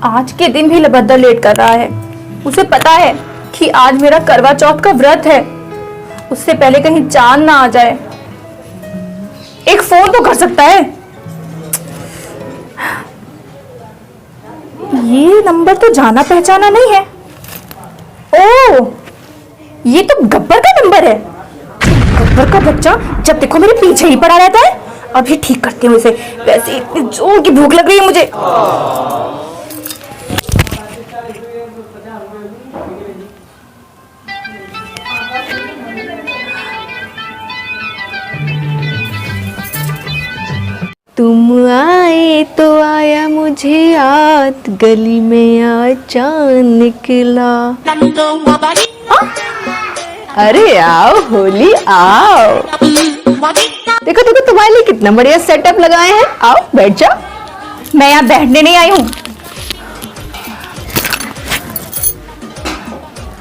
आज के दिन भी लबद्दा लेट कर रहा है। उसे पता है कि आज मेरा करवा चौथ का व्रत है। उससे पहले कहीं चांद ना आ जाए। एक फोन तो कर सकता है। ये नंबर तो जाना पहचाना नहीं है। ओह, ये तो गब्बर का नंबर है। गब्बर का बच्चा जब देखो मेरे पीछे ही पड़ा रहता है। अभी ठीक करती हूँ इसे। वैसे इतनी जोर की भूख लग रही है मुझे। तुम आए तो आया मुझे याद, गली में आज चांद निकला। अरे आओ होली आओ। देखो देखो तुम्हारे लिए कितना बढ़िया सेटअप लगाए हैं। आओ बैठ जाओ। मैं यहाँ बैठने नहीं आई हूँ।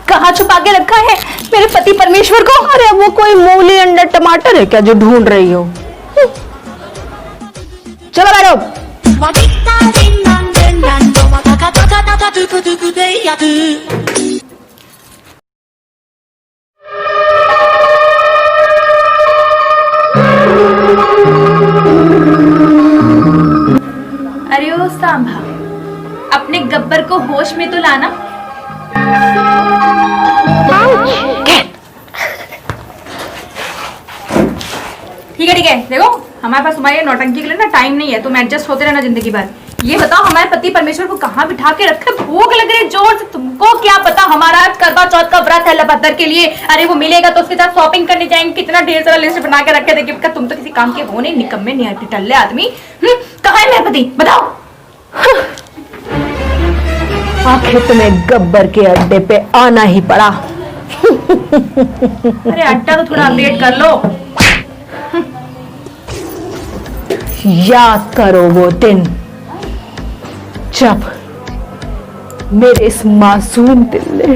कहाँ छुपा के रखा है मेरे पति परमेश्वर को? अरे वो कोई मूली अंडा टमाटर है क्या जो ढूंढ रही हो? चलो बैठो। अरे ओ सांभा, अपने गब्बर को होश में तो लाना। ठीक है देखो, हमारे पास तुम्हारी नौटंकी के लिए ना टाइम नहीं है। तुम एडजस्ट होते रहना जिंदगी भर। ये बताओ हमारे पति परमेश्वर को कहाँ बिठा के रखे? भूख लग रही है जोर से। तुमको क्या पता हमारा करवा चौथ का व्रत है लबद्दर के लिए। अरे वो मिलेगा तो उसके साथ शॉपिंग करने जाएंगे। कितना ढेर सारा लिस्ट बना के रखे थे। तुम तो किसी काम के हो नहीं, निकम्मे नहीं टल्ले आदमी। कहाँ है मेरा पति बताओ? आखिर तुम्हें गब्बर के अड्डे पे आना ही पड़ा। अरे अड्डा तो थोड़ा अपडेट कर लो। याद करो वो दिन जब मेरे इस मासूम दिल ने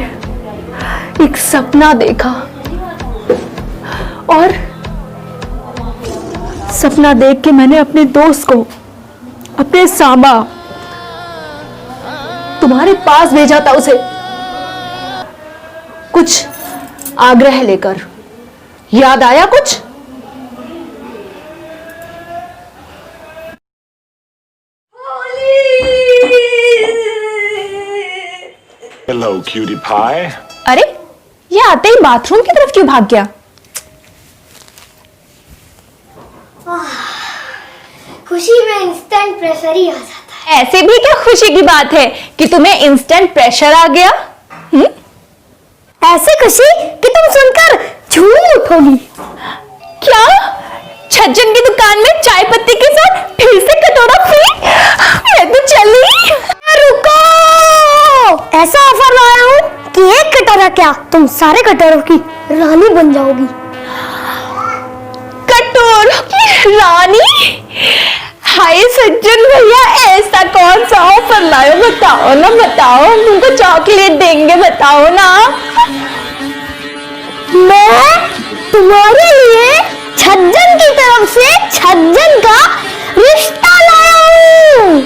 एक सपना देखा और सपना देख के मैंने अपने दोस्त को, अपने सांबा तुम्हारे पास भेजा था उसे कुछ आग्रह लेकर। याद आया कुछ? Hello, cutie pie. अरे ये आते ही बाथरूम की तरफ क्यों भाग गया? खुशी में इंस्टेंट प्रेशर ही आ जाता है। ऐसे भी क्या खुशी की बात है कि तुम्हें इंस्टेंट प्रेशर आ गया? ऐसे खुशी कि तुम सुनकर झूम उठोगी। क्या छज्जन की दुकान में चाय पत्ती के साथ फिर से कटोरा फ्री? मैं तो चली। रुको, ऐसा ऑफर लाया हूँ कि एक कटोरा क्या तुम सारे कटोरों की रानी बन जाओगी। कटोरों की रानी? हाय सज्जन भैया, ऐसा कौन सा ऑफर लाए? बताओ ना, बताओ। तुमको चॉकलेट देंगे, बताओ ना। मैं तुम्हारे लिए छज्जन की तरफ से छज्जन का रिश्ता लाया हूँ।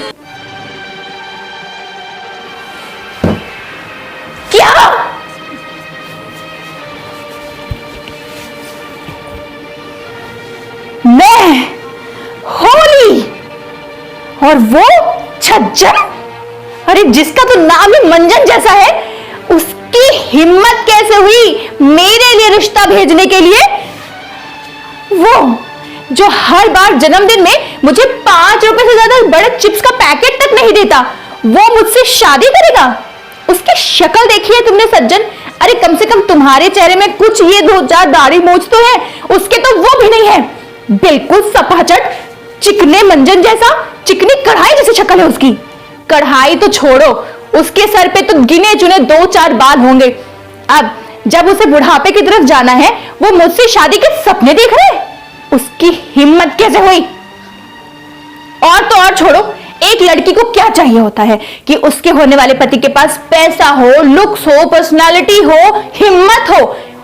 क्या? मैं होली और वो छज्जन? अरे जिसका तो नाम ही मंजन जैसा है, उसकी हिम्मत कैसे हुई मेरे लिए रिश्ता भेजने के लिए? वो जो हर बार जन्मदिन में मुझे 5 रुपए से ज्यादा बड़े चिप्स का पैकेट तक नहीं देता, वो मुझसे शादी करेगा? उसकी शक्ल देखी है तुमने सज्जन? अरे कम से कम तुम्हारे चेहरे में कुछ ये 2-4 दाढ़ी मूंछ तो है, उसके तो वो भी नहीं है। बिल्कुल सपाचट चिकने मंजन जैसा, चिकनी कढ़ाई जैसी शक्ल है उसकी। कढ़ाई तो छोड़ो, उसके सर पे तो गिने चुने 2-4 बाल होंगे। अब जब उसे बुढ़ापे की तरफ जाना है, वो मुझसे शादी के सपने देख रहे हैं। उसकी हिम्मत कैसे हुई? और तो और छोड़ो, एक लड़की को क्या चाहिए होता है कि उसके होने वाले पति के पास पैसा हो, लुक्स हो, पर्सनालिटी हो, हिम्मत हो।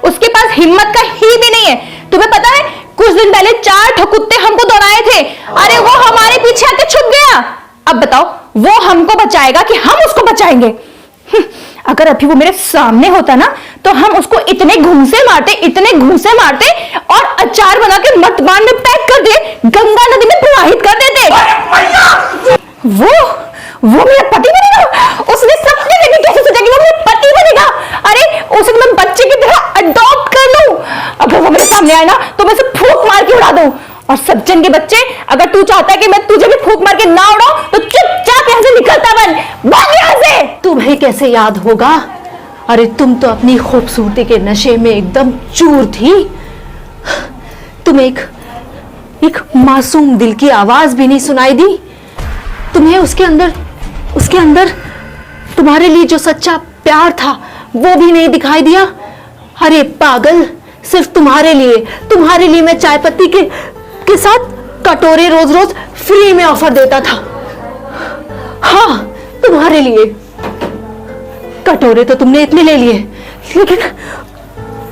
उसके पास हिम्मत का ही भी नहीं है। तुम्हें पता है कुछ दिन पहले 4 ठकुत्ते हमको दौड़ाए थे। अरे वो हमारे पीछे आके छुप गया। अब बताओ वो हमको बचाएगा कि हम उसको बचाएंगे? अगर अभी वो मेरे सामने होता ना तो हम उसको इतने घूंसे मारते और अचार बना के मर्तबान में पैक कर दे, गंगा नदी में प्रवाहित कर देते। वो मेरा पति बनेगा? उसने सपने में भी कैसे सोचा कि वो मेरा पति बनेगा? अरे उसे मैं बच्चे की तरह अडॉप्ट कर लूं। अगर वो मेरे सामने आए ना तो मैं उसे फूंक मार के उड़ा दूं। और सज्जन के बच्चे, अगर तू चाहता है कि मैं तुझे भी फूंक मार के ना उड़ाऊं तो चुपचाप यहां से निकलता बन, भाग यहां से। तुम्हें कैसे याद होगा? अरे तुम तो अपनी खूबसूरती के नशे में एकदम चूर थी। तुम्हें एक मासूम दिल की आवाज भी नहीं सुनाई दी? तुम्हें उसके अंदर तुम्हारे लिए जो सच्चा प्यार था वो भी नहीं दिखाई दिया? अरे पागल, सिर्फ तुम्हारे लिए मैं चाय पत्ती के साथ कटोरे रोज रोज फ्री में ऑफर देता था। हाँ, तुम्हारे लिए कटोरे तो तुमने इतने ले लिए, लेकिन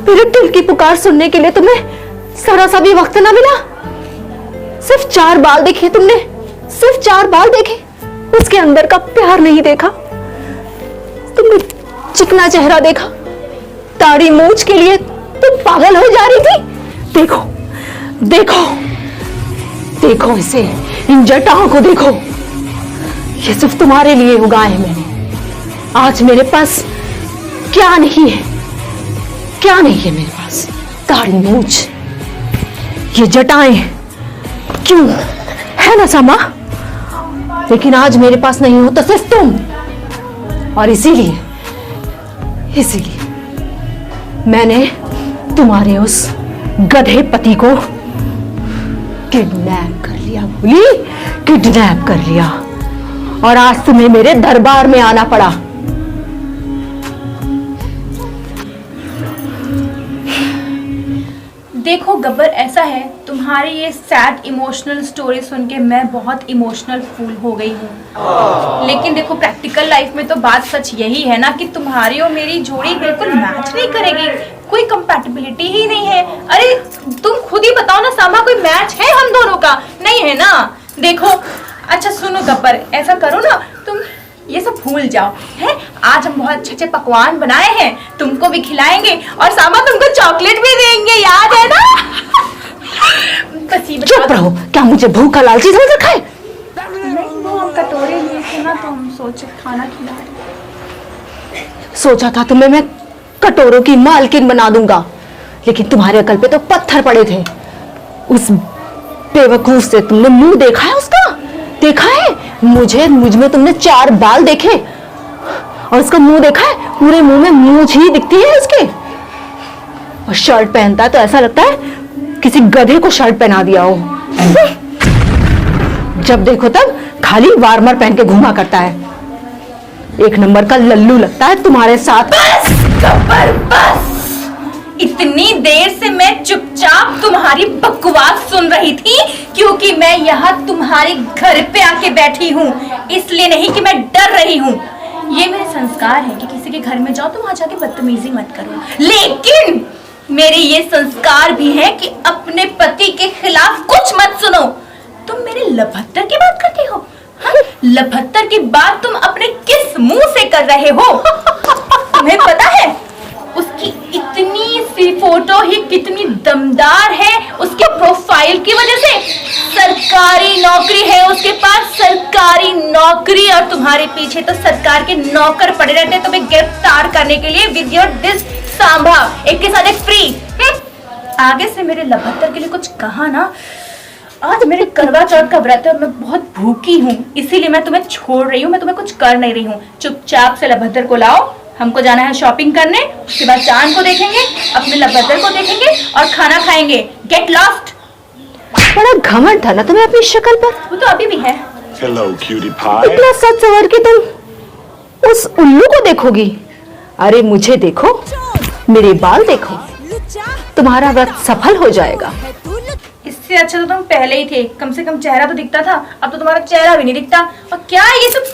मेरे दिल की पुकार सुनने के लिए तुम्हें जरा सा भी वक्त ना मिला। सिर्फ 4 बाल देखे तुमने, सिर्फ 4 बाल देखे, उसके अंदर का प्यार नहीं देखा। तुमने चिकना चेहरा देखा, दाढ़ी मूंछ के लिए तुम पागल हो जा रही थी। देखो देखो देखो इसे, इन जटाओं को देखो, ये सिर्फ तुम्हारे लिए उगाए हैं मैंने। आज मेरे पास क्या नहीं है मेरे पास? दाढ़ी मूंछ, ये जटाएं, क्यों है ना समा? लेकिन आज मेरे पास नहीं हो तो सिर्फ तुम। और इसीलिए मैंने तुम्हारे उस गधे पति को किडनैप कर लिया, बोली किडनैप कर लिया, और आज तुम्हें मेरे दरबार में आना पड़ा। देखो गब्बर, ऐसा है, तुम्हारी ये सैड इमोशनल स्टोरी सुन के मैं बहुत इमोशनल फूल हो गई हूँ। लेकिन देखो, प्रैक्टिकल लाइफ में तो बात सच यही है ना कि तुम्हारी और मेरी जोड़ी बिल्कुल मैच नहीं करेगी, कोई कंपैटिबिलिटी ही नहीं है। अरे तुम खुद ही बताओ ना सामा, कोई मैच है हम दोनों का? नहीं है ना। देखो, अच्छा सुनो गब्बर, ऐसा करो ना, तुम ये सब भूल जाओ, है? आज हम बहुत अच्छे अच्छे पकवान बनाए हैं, तुमको भी खिलाएंगे और सामा तुमको चॉकलेट भी देंगे, याद है ना? चुप रहो, क्या मुझे भूखा लालची समझ रखा है? नहीं, वो हम कटोरे लिए थे ना तो हम सोचे खाना खिलाए। सोचा था तुम्हें मैं कटोरों की मालकिन बना दूंगा, लेकिन तुम्हारे अकल पे तो पत्थर पड़े थे। उस बेवकूफ से तुमने मुंह देखा है उसका? देखा है? मुझ में तुमने 4 बाल देखे और उसका मुंह देखा है? पूरे मुंह में मूंछ ही दिखती है उसके। और शर्ट पहनता है तो ऐसा लगता है किसी गधे को शर्ट पहना दिया हो। जब देखो तब खाली वार्मर पहन के घूमा करता है। एक नंबर का लल्लू लगता है तुम्हारे साथ। बस गब्बर, बस। इतनी देर से मैं चुपचाप तुम्हारी बकवास सुन रही थी, क्योंकि मैं यहाँ तुम्हारे घर पे आके बैठी हूँ, इसलिए नहीं कि मैं डर रही हूँ। ये मेरे संस्कार है कि किसी के घर में जाओ तो वहां जाके बदतमीजी मत करो, लेकिन मेरे ये संस्कार भी है कि अपने पति के खिलाफ कुछ मत सुनो। तुम मेरे लभत्तर की बात करते हो? हाँ? लभत्तर की बात तुम अपने किस मुंह से कर रहे हो? तुम्हें पता है उसकी इतनी सी फोटो ही कितनी दमदार है, उसके प्रोफाइल की वजह से। सरकारी नौकरी है उसके पास, सरकारी नौकरी, और तुम्हारे पीछे तो सरकार के नौकर पड़े रहते हैं तुम्हें गिरफ्तार करने के लिए। विद योर दिस सांभा, एक के साथ एक फ्री। आगे से मेरे लभत्तर के लिए कुछ कहा ना, आज मेरे करवा चौथ का व्रत है और मैं बहुत भूखी हूँ, इसीलिए मैं तुम्हें छोड़ रही हूँ, मैं तुम्हें कुछ कर नहीं रही हूँ। चुपचाप से लभत्तर को लाओ, हमको जाना है शॉपिंग करने, उसके बाद चांद को देखेंगे, अपने लभत्तर को देखेंगे और खाना खाएंगे। Get lost. बड़ा घमंड था ना तुम्हें अपनी शक्ल पर। वो तो अभी भी है। Hello, cutie pie. इतना सच सवर के तुम उस उल्लू को देखोगी? अरे मुझे देखो, मेरे बाल देखो, तुम्हारा व्रत सफल हो जाएगा। इससे अच्छा तो तुम पहले ही थे, कम से कम चेहरा तो दिखता था, अब तो तुम्हारा चेहरा भी नहीं दिखता। और क्या है ये सब?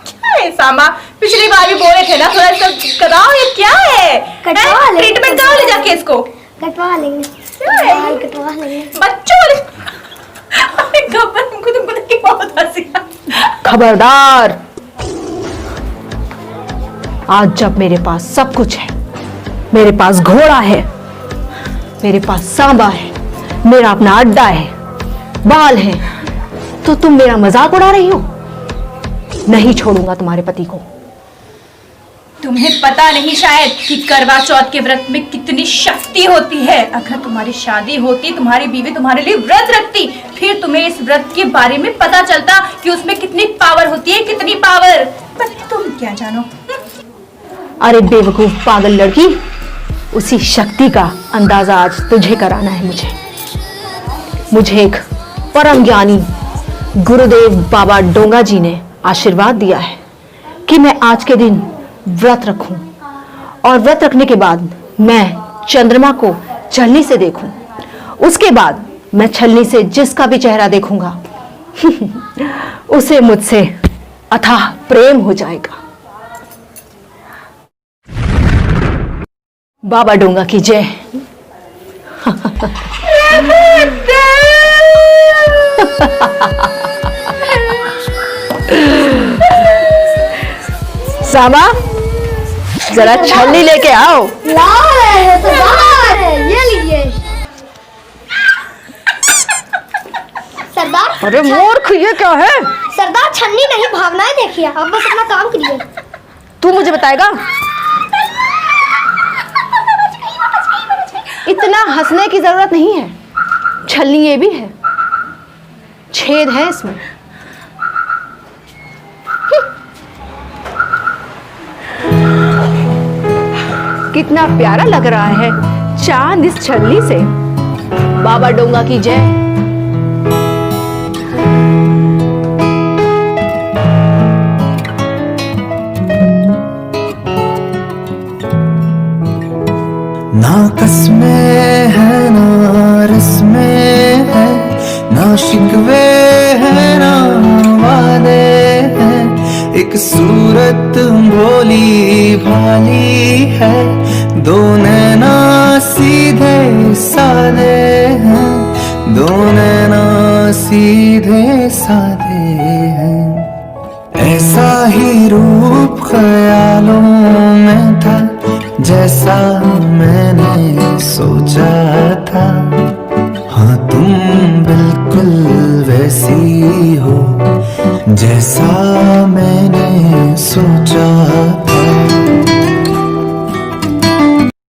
क्या है सामा? पिछली बार भी बोले थे ना, थोड़ा इसका बताओ ये क्या है? ट्रीटमेंट कहाँ ले जाके इसको कटवा लेंगे। क्या है? बाल कटवा लेंगे। बच्चों वाले। तुमको देख के बहुत हंसी आई। खबरदार, आज जब मेरे पास सब कुछ है, मेरे पास घोड़ा है, मेरे पास सांबा है, मेरा अपना अड्डा है, बाल है, तो तुम मेरा मजाक उड़ा रही हो? नहीं छोड़ूंगा तुम्हारे पति को। तुम्हें पता नहीं शायद कि करवा चौथ के व्रत में कितनी शक्ति होती है। अगर तुम्हारी शादी होती, तुम्हारी बीवी तुम्हारे लिए व्रत रखती, फिर तुम्हें इस व्रत के बारे में पता चलता कि उसमें कितनी पावर होती है, कितनी पावर। पर तुम क्या जानो? अरे बेवकूफ पागल लड़की, उसी शक्ति का अंदाजा आज तुझे कराना है मुझे एक परम ज्ञानी गुरुदेव बाबा डोंगा जी ने आशीर्वाद दिया है कि मैं आज के दिन व्रत रखूं, और व्रत रखने के बाद मैं चंद्रमा को छलनी से देखूं। उसके बाद मैं छलनी से जिसका भी चेहरा देखूंगा उसे मुझसे अथाह प्रेम हो जाएगा। बाबा डोंगा की जय। सामा, जरा छलनी लेके आओ। ला रहे हैं तो बाहर है, ये लीजिए। सरदार, अरे मूर्ख, ये क्या है? सरदार छन्नी नहीं, भावनाएं देखिए, आप बस अपना काम करिए। तू मुझे बताएगा? इतना हंसने की जरूरत नहीं है, छलनी ये भी है, छेद है इसमें। कितना प्यारा लग रहा है चांद इस छलनी से। बाबा डोंगा की जय। ना कसमें है ना रस्में है, ना शिकवे है ना वादे हैं, एक सूरत भोली भाली है, दो नैना सीधे साधे हैं, दो नैना सीधे साधे हैं। ऐसा ही रूप ख्यालों में था जैसा मैंने सोचा